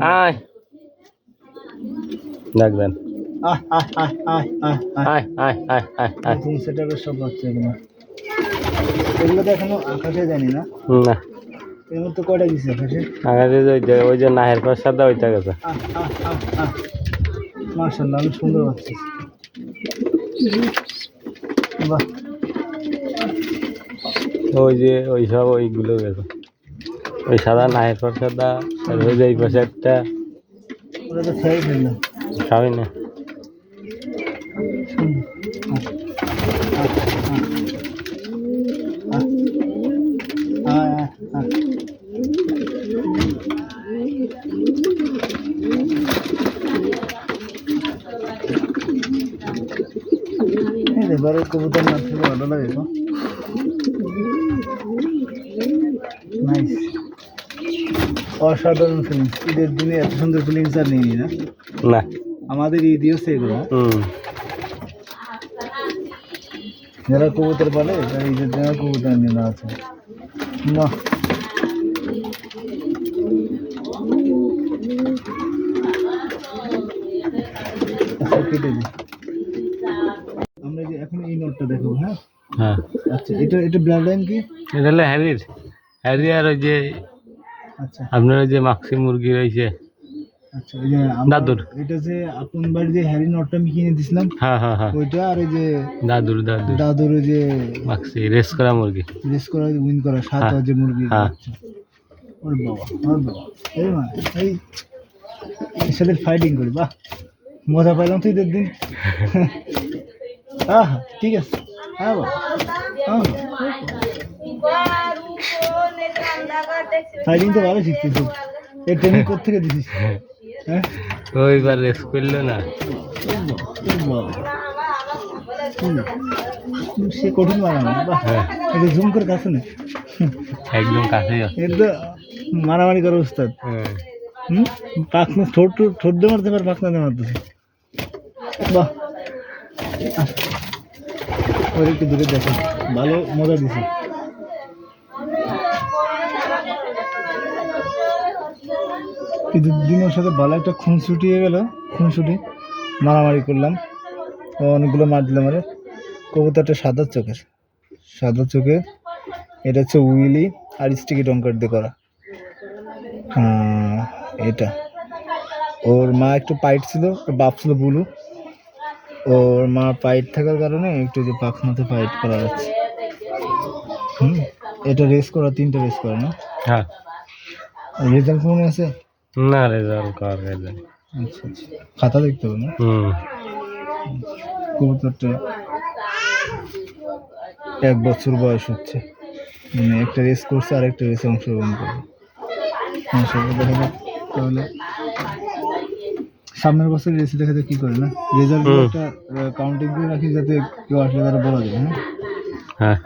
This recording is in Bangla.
আয় ডাক দেন আয় আয় আয় আয় আয় আয় আয় আয় আয় আয় নতুন সেটআপের সব বাচ্চা এগুলো। এগুলো তো এখনো আকাশে জানি না। না এর মধ্যে কয়টা গেছে আকাশে? আকাশে ওই যে নাহের পর সাদা ওইটা গেছে। মাশাআল্লাহ অনেক সুন্দর বাচ্চা। বাহ ওই যে ওই সব ওইগুলো গেছে ওই সাদা নাহের পর সাদা আর ওই যে এই পাশে একটা ওরা তো খেয়ে ফেললো। খাবি না এবারে কবুতর না থেকে ভালো লাগে তো। নাইস অসাধারণ ফিলিংস। ঈদের দিনে এত সুন্দর ফিলিংস আর নেই না। না আমাদের ঈদই হচ্ছে এগুলো। যারা কবুতর পালে তারা ঈদের দিনে কবুতর নিয়ে আছে না। কেটে দিই আমরা যে এখন এই নোটটা দেখো। হ্যাঁ হ্যাঁ আচ্ছা এটা ব্লাড লাইন কি? এটা হলো হ্যারি আর ওই যে আচ্ছা আপনার ওই যে মাক্সি মুরগি রয়েছে। আচ্ছা এই যে দাদুর এটা যে আপন বাড়ি যে হ্যারি নটটা আমি কিনে দিছিলাম। হ্যাঁ হ্যাঁ হ্যাঁ ওইটা আর এই যে দাদুর ওই যে মাক্সি রেস করা মুরগি রেস করা উইন করা সাত যে মুরগি। হ্যাঁ ওরে বাবা ওরে বাবা এই মা এই এর সাথে ফাইটিং করি। বাহ মজা পাইলাম তো ঈদের দিন। হ্যাঁ ঠিক আছে। হ্যাঁ বাবা ফাইটিং তো ভালো শিখছিস। এই ট্রেনিং কোথেকে দিছিস? হ্যাঁ ওইবার রেস করলো না সে কঠিন মারামারি। বাহ এটা জুম করে কাছে না একদম কাছে এটা তো মারামারি করার উস্তাদ। পাখনা ঠোঁট দিয়ে মারতে পারে পাখনা দিয়ে মারতেছে। বাহ ওর একটু দূরে দেখো ভালো মজা দিছে। ঈদের দিন ওর সাথে ভালো একটা খুনসুটি হয়ে গেল। খুনসুটি মারামারি করলাম অনেকগুলো মার দিলাম। আরে কবুতরটা সাদা চোখের এটা হচ্ছে উইলি আর স্টিকি ডঙ্কার দিয়ে করা। এটা ওর মা একটু পাইট ছিল ওর বাপ ছিল বুলু। ওর মা পাইট থাকার কারণে একটু যে পাখনাতে পাইট করা যাচ্ছে। এটা রেস করা 3টা রেস করা না? হ্যাঁ রেজাল্ট মনে আছে না? রেজাল্ট কর আচ্ছা আচ্ছা খাতা দেখতে হবে না? কবুতরটা 1 বছর বয়স হচ্ছে। মানে একটা রেস করছে আর একটা রেসে অংশগ্রহণ করবে। দেখা যাক তাহলে সামনের বছর রেসে দেখা যাক কি করে না। রেজাল্ট একটা কাউন্টিং করে রাখি যাতে কেউ আসলে তারা বলা যায়। হ্যাঁ